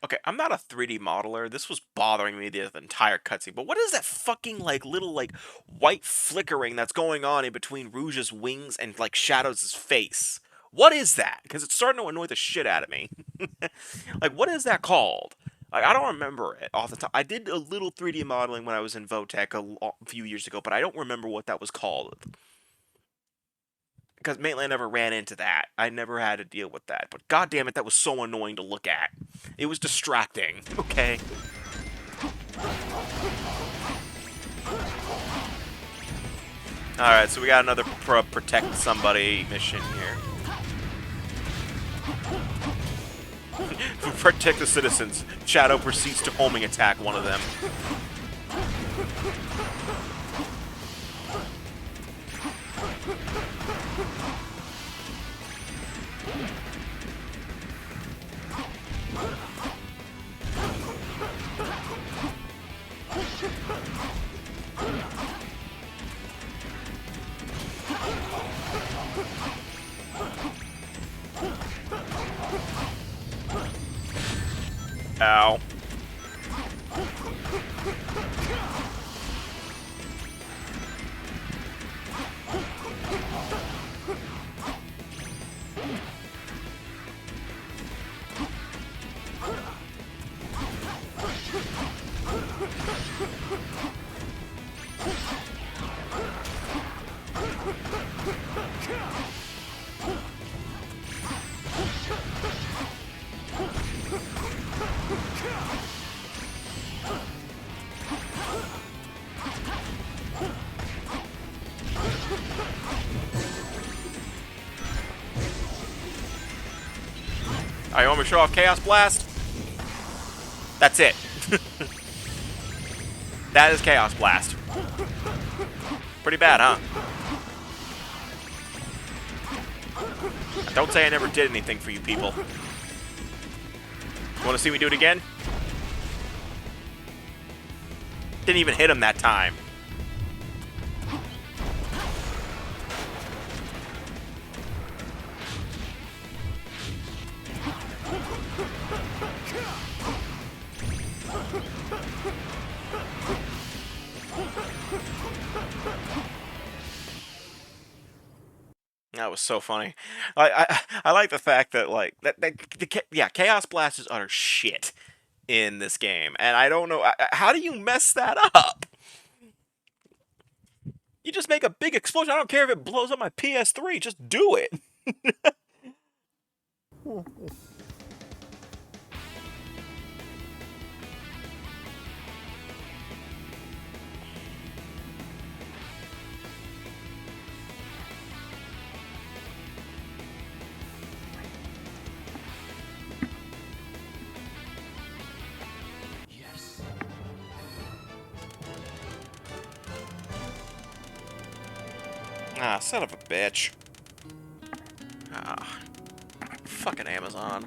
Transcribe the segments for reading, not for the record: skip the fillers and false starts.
Okay, I'm not a 3D modeler. This was bothering me the entire cutscene. But what is that fucking like little like white flickering that's going on in between Rouge's wings and like Shadow's face? What is that? Because it's starting to annoy the shit out of me. Like, what is that called? Like, I don't remember it off the top. I did a little 3D modeling when I was in Votech a few years ago, but I don't remember what that was called. Because Maitland never ran into that. I never had to deal with that. But god damn it, that was so annoying to look at. It was distracting. Okay. Alright, so we got another protect somebody mission here. Protect the citizens. Shadow proceeds to homing attack one of them. Ow. Alright, you want me to show off Chaos Blast? That's it. That is Chaos Blast. Pretty bad, huh? Don't say I never did anything for you people. You want to see me do it again? Didn't even hit him that time. That was so funny. I like the fact that like yeah, Chaos Blast is utter shit in this game, and I don't know how do you mess that up. You just make a big explosion. I don't care if it blows up my PS3. Just do it. Ah, son of a bitch. Ah, fucking Amazon.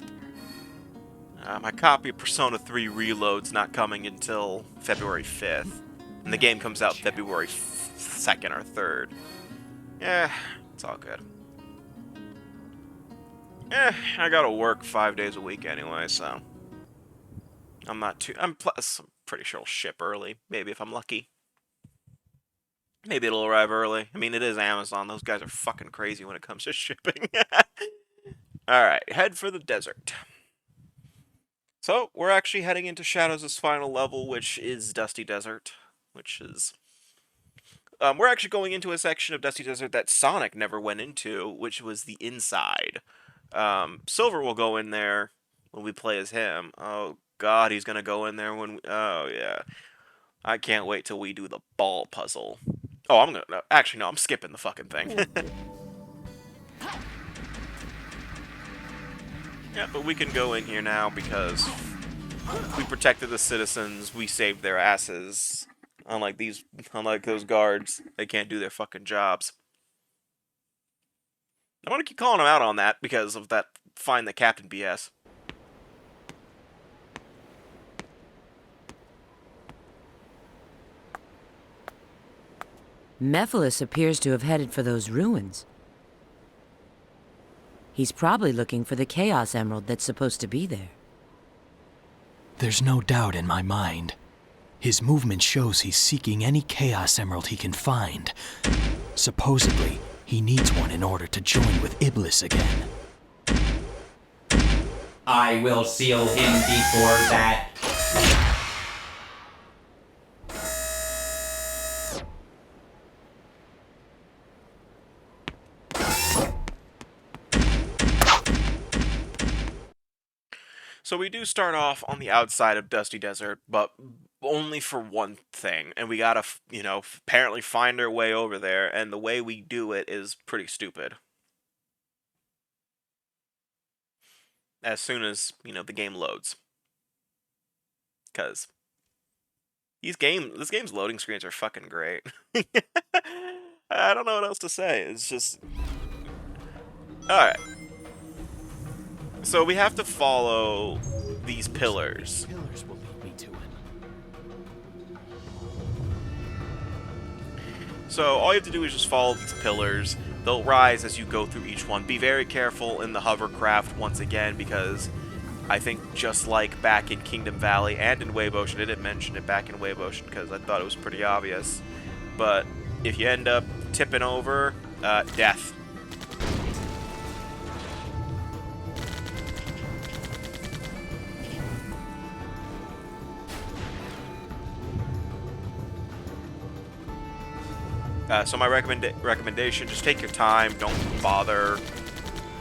My copy of Persona 3 Reload's not coming until February 5th. And the game comes out February 2nd or 3rd. Yeah, it's all good. I gotta work 5 days a week anyway, so... I'm not too... I'm pretty sure it'll ship early. Maybe if I'm lucky. Maybe it'll arrive early. I mean, it is Amazon. Those guys are fucking crazy when it comes to shipping. Alright, head for the desert. So, we're actually heading into Shadows' final level, which is Dusty Desert. Which is... we're actually going into a section of Dusty Desert that Sonic never went into, which was the inside. Silver will go in there when we play as him. Oh, God, he's gonna go in there when we... Oh, yeah. I can't wait till we do the ball puzzle. Oh, I'm gonna... No, actually, no, I'm skipping the fucking thing. Yeah, but we can go in here now because we protected the citizens, we saved their asses. Unlike those guards, they can't do their fucking jobs. I want to keep calling them out on that because of that find the captain BS. Mephiles appears to have headed for those ruins. He's probably looking for the Chaos Emerald that's supposed to be there. There's no doubt in my mind. His movement shows he's seeking any Chaos Emerald he can find. Supposedly, he needs one in order to join with Iblis again. I will seal him before that. So we do start off on the outside of Dusty Desert, but only for one thing, and we gotta, apparently find our way over there, and the way we do it is pretty stupid. As soon as, the game loads. Because this game's loading screens are fucking great. I don't know what else to say, it's just... Alright. So we have to follow these pillars. Pillars will lead me to him. So all you have to do is just follow these pillars. They'll rise as you go through each one. Be very careful in the hovercraft once again, because I think just like back in Kingdom Valley and in Wave Ocean, I didn't mention it back in Wave Ocean because I thought it was pretty obvious. But if you end up tipping over, death. So my recommendation, just take your time. Don't bother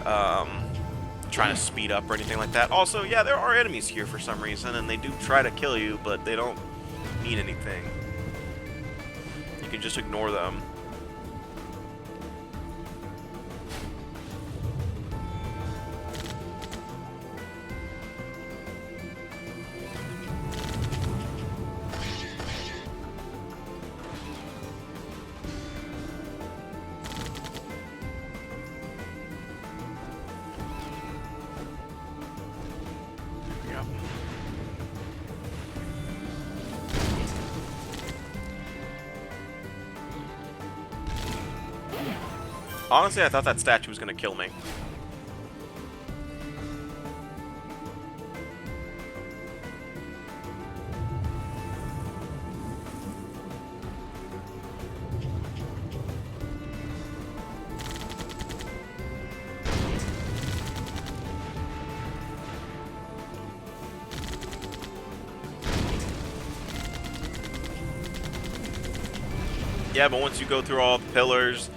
trying to speed up or anything like that. Also, yeah, there are enemies here for some reason, and they do try to kill you, but they don't mean anything. You can just ignore them. Honestly, I thought that statue was going to kill me. Yeah, but once you go through all the pillars,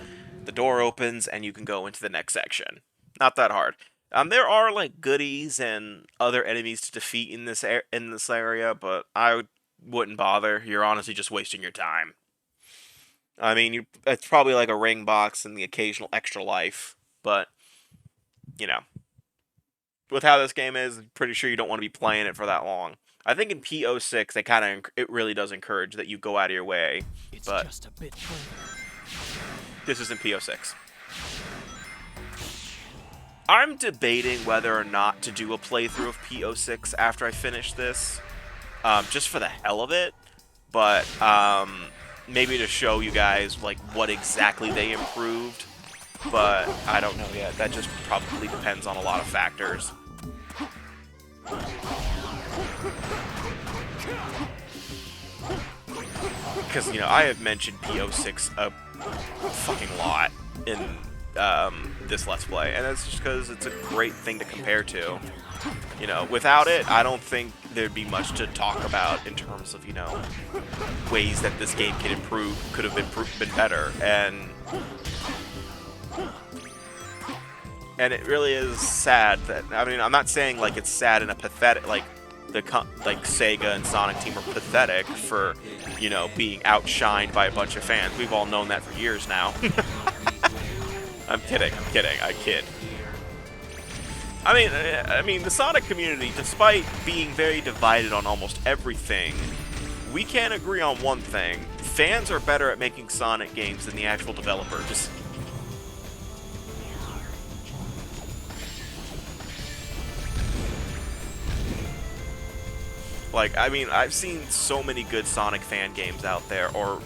the door opens and you can go into the next section. Not that hard. There are like goodies and other enemies to defeat in this area, but I wouldn't bother. You're honestly just wasting your time. I mean, it's probably like a ring box and the occasional extra life, but with how this game is, I'm pretty sure you don't want to be playing it for that long. I think in P06 it really does encourage that you go out of your way, but Just a bit further. this isn't P06. I'm debating whether or not to do a playthrough of P06 after I finish this, just for the hell of it, but maybe to show you guys like what exactly they improved, but I don't know yet. That just probably depends on a lot of factors. Because, I have mentioned P06 a fucking lot in this Let's Play, and that's just because it's a great thing to compare to. Without it, I don't think there'd be much to talk about in terms of, ways that this game could have been better, and it really is sad that, I mean, I'm not saying like it's sad in a pathetic, like Sega and Sonic Team are pathetic for, being outshined by a bunch of fans. We've all known that for years now. I'm kidding, I kid. I mean, the Sonic community, despite being very divided on almost everything, we can agree on one thing. Fans are better at making Sonic games than the actual developers. Like, I mean, I've seen so many good Sonic fan games out there, or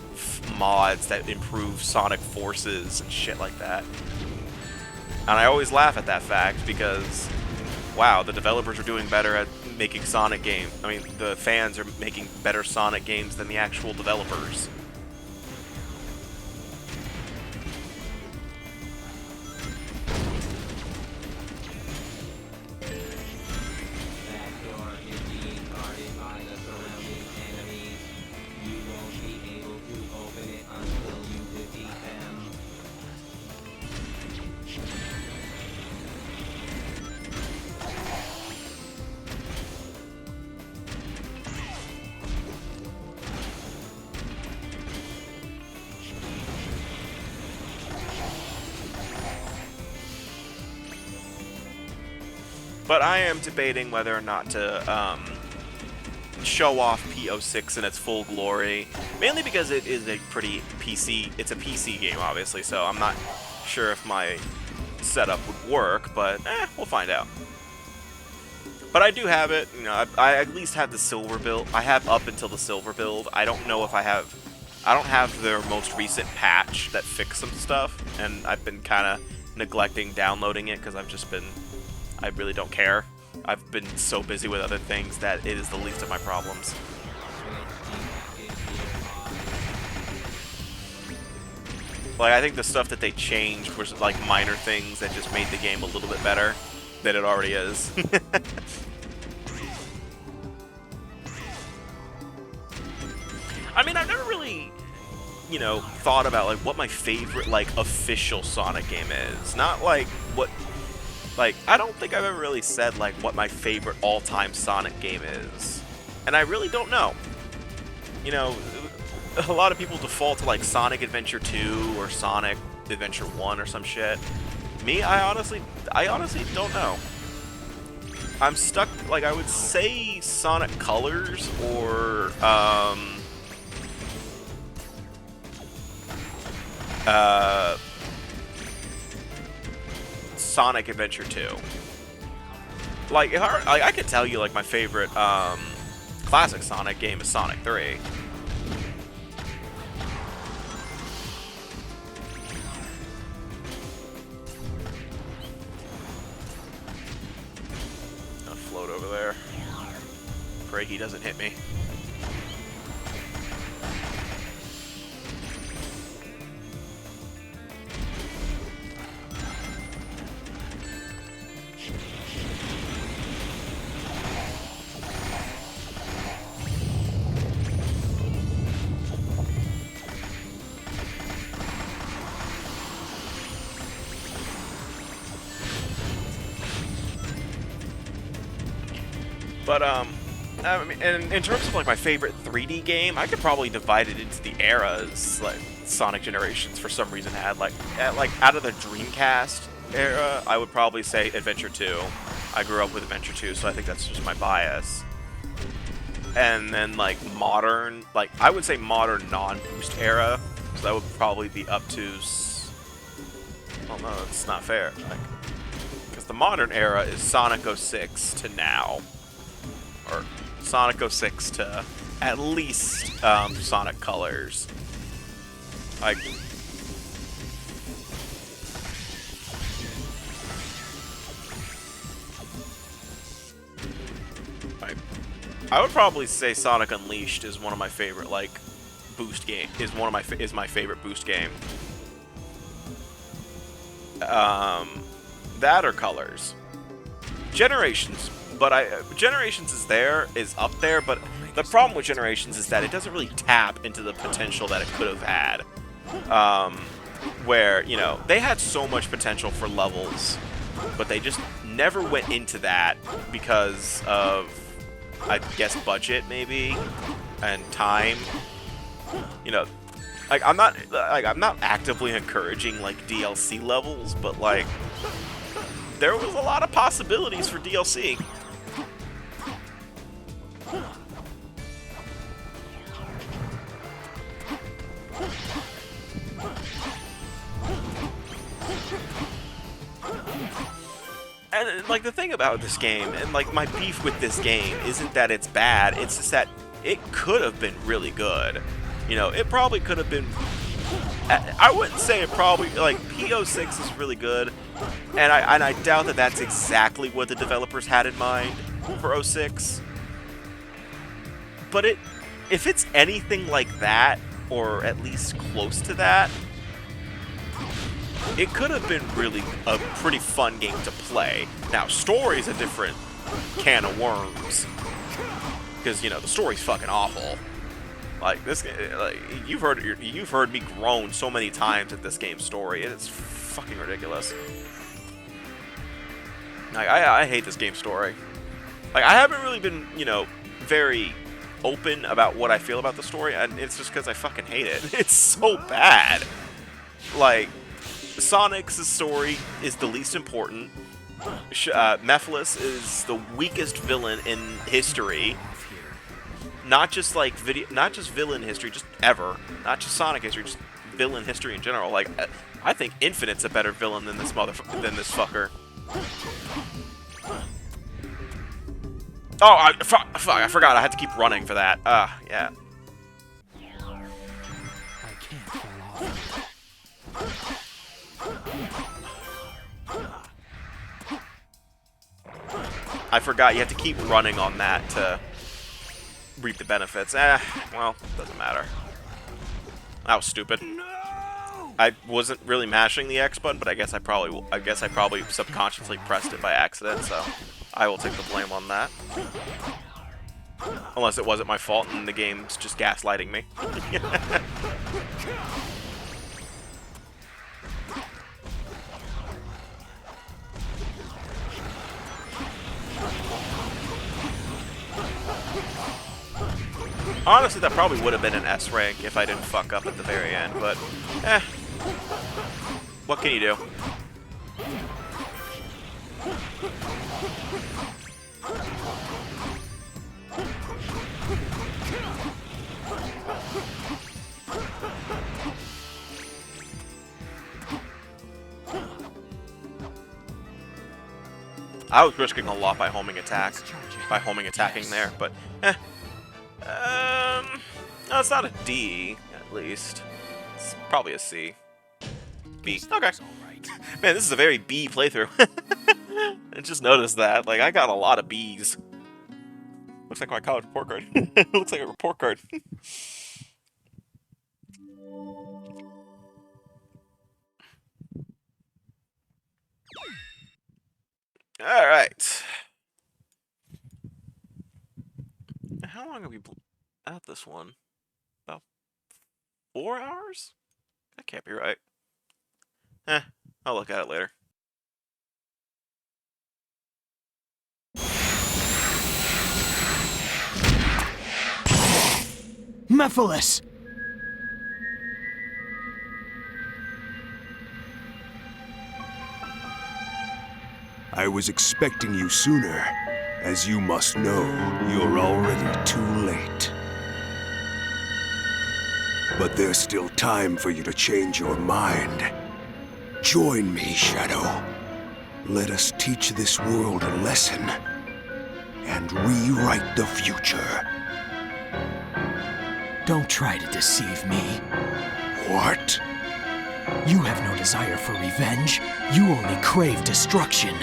mods that improve Sonic Forces and shit like that. And I always laugh at that fact because, wow, the developers are doing better at making Sonic games. I mean, the fans are making better Sonic games than the actual developers. But I am debating whether or not to show off P06 in its full glory, mainly because it is a pretty PC. It's a PC game, obviously, so I'm not sure if my setup would work, but we'll find out. But I do have it. You know, I at least have the silver build. I have up until the silver build. I don't know if I have. I don't have their most recent patch that fixed some stuff, and I've been kind of neglecting downloading it because I've just been. I really don't care. I've been so busy with other things that it is the least of my problems. Like, I think the stuff that they changed was like minor things that just made the game a little bit better than it already is. I mean, I've never really, you know, thought about like what my favorite like official Sonic game is. Not like what. Like, I don't think I've ever really said, like, what my favorite all-time Sonic game is. And I really don't know. You know, a lot of people default to, like, Sonic Adventure 2 or Sonic Adventure 1 or some shit. Me, I honestly don't know. I'm stuck, like, I would say Sonic Colors or, Sonic Adventure 2. Like, if I could tell you, like, my favorite classic Sonic game is Sonic 3. I'll float over there. Pray he doesn't hit me. But, I mean, and in terms of, like, my favorite 3D game, I could probably divide it into the eras, like, Sonic Generations for some reason had, like, out of the Dreamcast era, I would probably say Adventure 2. I grew up with Adventure 2, so I think that's just my bias. And then, like, modern, like, I would say modern non-boost era, so that would probably be up to, oh no, that's not fair. Like, because the modern era is Sonic 06 to now. Or Sonic 06 to at least Sonic Colors. Like, I would probably say Sonic Unleashed is one of my favorite like boost game. Is my favorite boost game. That or Colors. Generations. But Generations is up there, but the problem with Generations is that it doesn't really tap into the potential that it could have had. Where, you know, they had so much potential for levels, but they just never went into that because of, I guess, budget maybe, and time. You know, like I'm not actively encouraging like DLC levels, but like there was a lot of possibilities for DLC. And like the thing about this game, and like my beef with this game, isn't that it's bad, it's just that it could have been really good. You know, it probably could have been, I wouldn't say it probably, like P06 is really good, and I doubt that that's exactly what the developers had in mind. for '06. But if it's anything like that, or at least close to that, it could have been really a pretty fun game to play. Now, story's a different can of worms, because you know the story's fucking awful. Like this, like you've heard me groan so many times at this game's story. It's fucking ridiculous. Like I hate this game's story. Like I haven't really been, you know, very open about what I feel about the story, and it's just because I fucking hate it. It's so bad. Like Sonic's story is the least important. Mephiles is the weakest villain in history. Not just villain history, just ever. Not just Sonic history, just villain history in general. Like, I think Infinite's a better villain than this fucker. Oh, fuck! I forgot. I had to keep running for that. Yeah. I can't fall off. I forgot. You have to keep running on that to reap the benefits. Well, doesn't matter. That was stupid. I wasn't really mashing the X button, but I guess I probably subconsciously pressed it by accident, so I will take the blame on that. Unless it wasn't my fault and the game's just gaslighting me. Honestly, that probably would have been an S rank if I didn't fuck up at the very end, but what can you do? I was risking a lot by homing attacking there, but no, it's not a D, at least. It's probably a C. B. Okay. Man, this is a very B playthrough. I just noticed that. Like, I got a lot of Bs. Looks like my college report card. Looks like a report card. Alright. How long have we at this one? About 4 hours? That can't be right. I'll look at it later. Mephiles! I was expecting you sooner. As you must know, you're already too late. But there's still time for you to change your mind. Join me, Shadow. Let us teach this world a lesson and rewrite the future. Don't try to deceive me. What? You have no desire for revenge. You only crave destruction.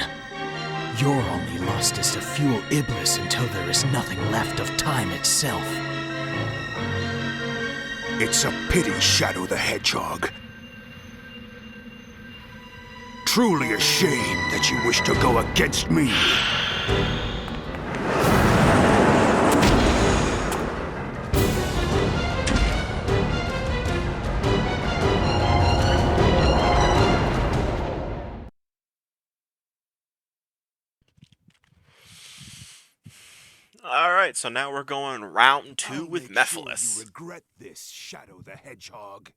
Your only lust is to fuel Iblis until there is nothing left of time itself. It's a pity, Shadow the Hedgehog. Truly a shame that you wish to go against me. Alright, so now we're going round 2 with Mephiles. Sure you regret this, Shadow the Hedgehog.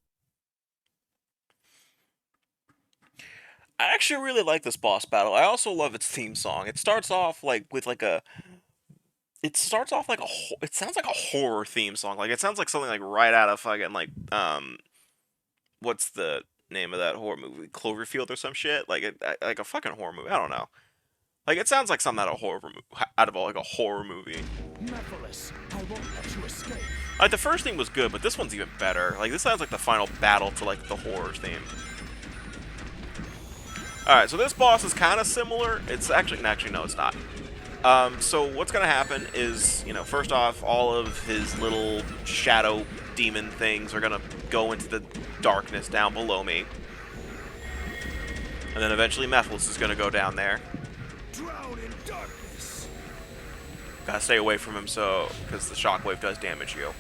I actually really like this boss battle. I also love its theme song. It starts off like with like a... It starts off like a... It sounds like a horror theme song. Like, it sounds like something like right out of fucking like... What's the name of that horror movie? Cloverfield or some shit? Like, like a fucking horror movie. I don't know. Like, it sounds like something out of like a horror movie. Mephiles, I won't let you escape. Like, the first theme was good, but this one's even better. Like, this sounds like the final battle to like the horror theme. Alright, so this boss is kind of similar. It's actually no, it's not. So what's gonna happen is, first off, all of his little shadow demon things are gonna go into the darkness down below me. And then eventually Mephiles is gonna go down there. Drown in darkness. Gotta stay away from him because the shockwave does damage you.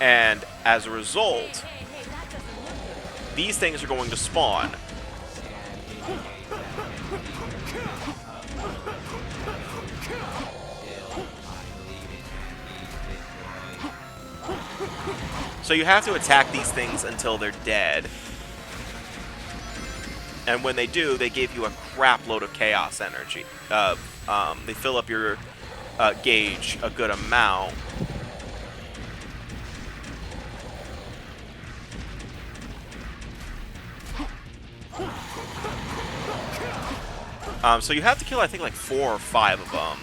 And as a result, these things are going to spawn. So you have to attack these things until they're dead. And when they do, they give you a crap load of chaos energy. They fill up your gauge a good amount. So you have to kill, I think, like 4 or 5 of them.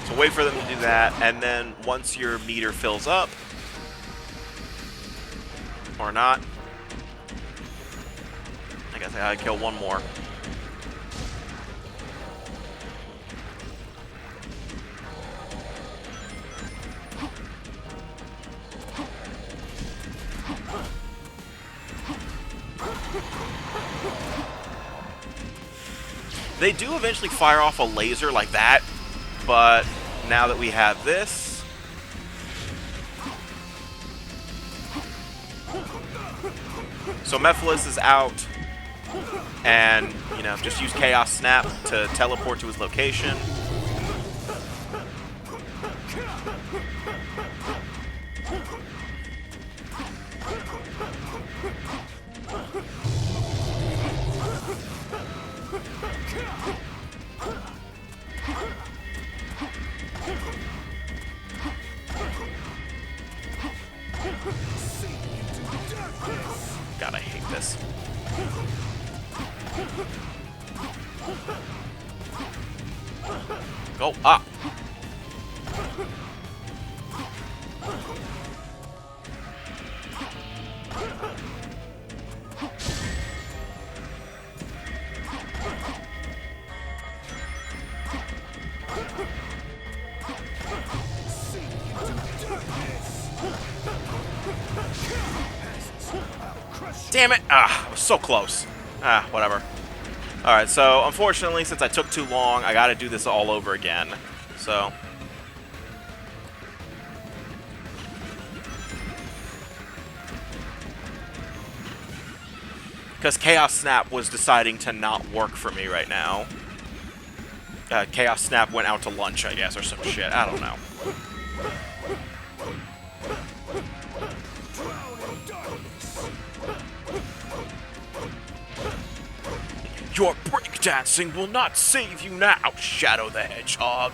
So wait for them to do that, and then once your meter fills up, or not, I guess I gotta kill one more. They do eventually fire off a laser like that, but now that we have this, so Mephiles is out, and, just use Chaos Snap to teleport to his location. God, I hate this. Go up. Damn it! Ah, I was so close. Ah, whatever. Alright, so unfortunately, since I took too long, I gotta do this all over again. So. Because Chaos Snap was deciding to not work for me right now. Chaos Snap went out to lunch, I guess, or some shit. I don't know. Your breakdancing will not save you now, Shadow the Hedgehog.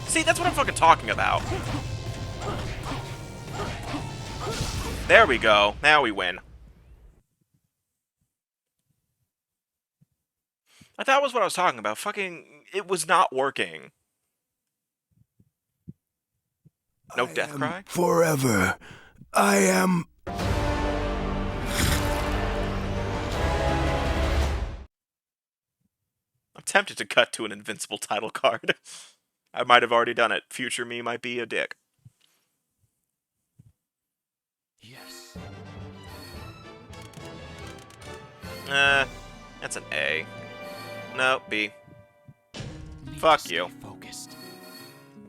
See, that's what I'm fucking talking about. There we go. Now we win. That was what I was talking about. Fucking, it was not working. No death cry? Forever. I am... I'm tempted to cut to an invincible title card. I might have already done it. Future me might be a dick. Yes. That's an A. No, B. Fuck you. Focused.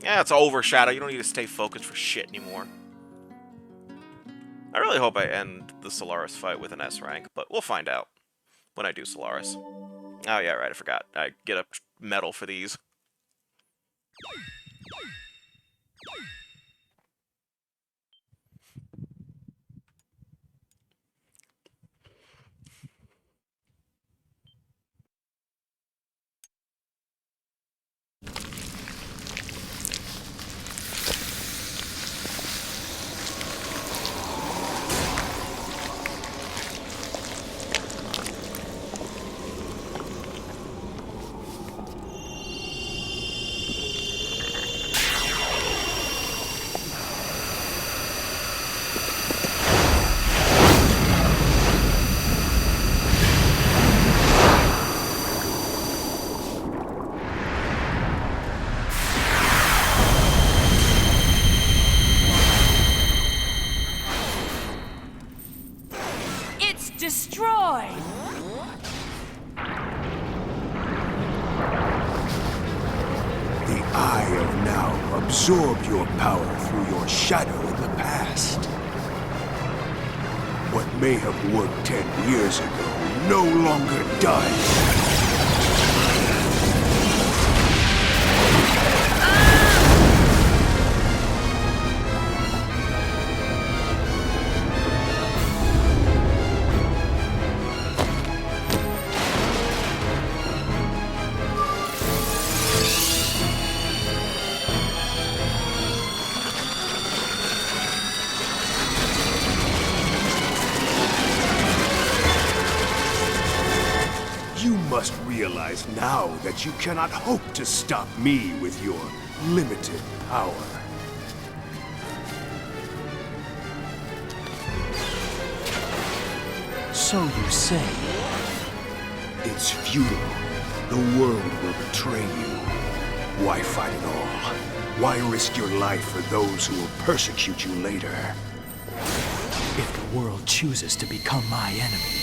Yeah, it's overshadow. You don't need to stay focused for shit anymore. I really hope I end the Solaris fight with an S rank, but we'll find out when I do Solaris. Oh yeah, right, I forgot. I get a medal for these. It's destroyed! The Eye of Now absorbed your power through your shadow in the past. What may have worked 10 years ago no longer does. You must realize now that you cannot hope to stop me with your limited power. So you say. It's futile. The world will betray you. Why fight at all? Why risk your life for those who will persecute you later? If the world chooses to become my enemy,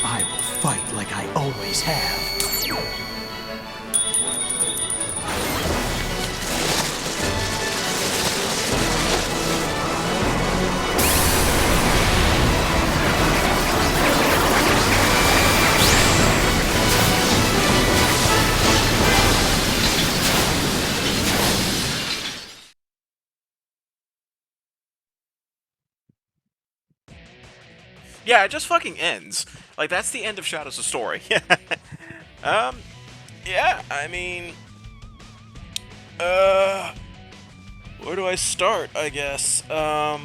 I will fight like I always have. Yeah, it just fucking ends. Like, that's the end of Shadows of Story. Yeah, I mean... Where do I start, I guess? I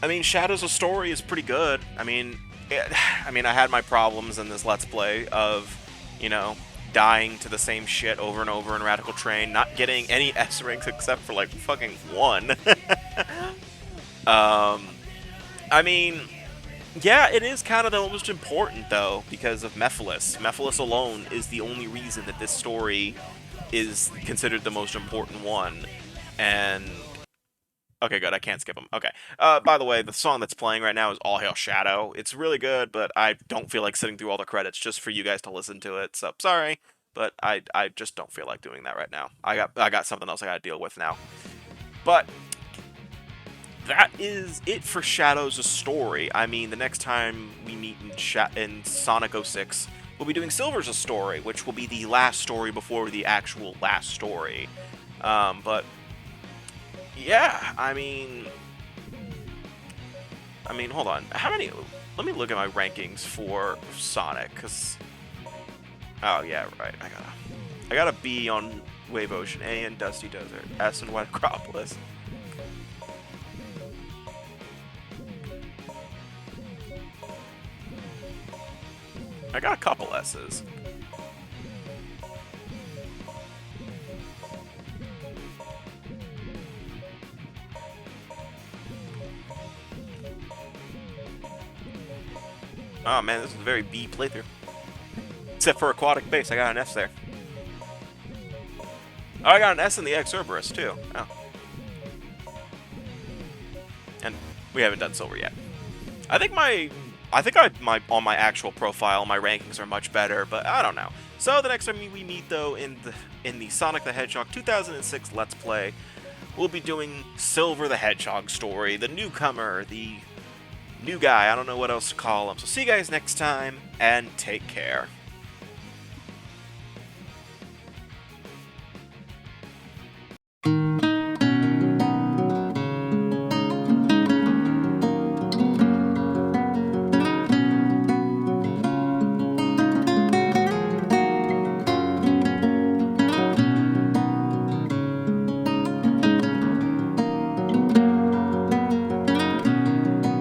mean, Shadows of Story is pretty good. I mean, I had my problems in this Let's Play of, you know, dying to the same shit over and over in Radical Train, not getting any S ranks except for, like, fucking one. I mean... Yeah, it is kind of the most important, though, because of Mephiles. Mephiles alone is the only reason that this story is considered the most important one. And... Okay, good, I can't skip them. Okay. By the way, the song that's playing right now is All Hail Shadow. It's really good, but I don't feel like sitting through all the credits just for you guys to listen to it, so sorry. But I just don't feel like doing that right now. I got something else I gotta deal with now. But... that is it for Shadows of Story. I mean, the next time we meet in Sonic 06, we'll be doing Silver's a Story, which will be the last story before the actual last story. But yeah, I mean, hold on. How many? Let me look at my rankings for Sonic, cause oh yeah, right. I got a B on Wave Ocean, A in Dusty Desert, S in White Acropolis. I got a couple S's. Oh man, this is a very B playthrough. Except for Aquatic Base, I got an S there. Oh, I got an S in the Cerberus too. Oh. And we haven't done Silver yet. I think my I think on my actual profile, my rankings are much better, but I don't know. So the next time we meet, though, in the Sonic the Hedgehog 2006 Let's Play, we'll be doing Silver the Hedgehog story, the newcomer, the new guy. I don't know what else to call him. So see you guys next time, and take care.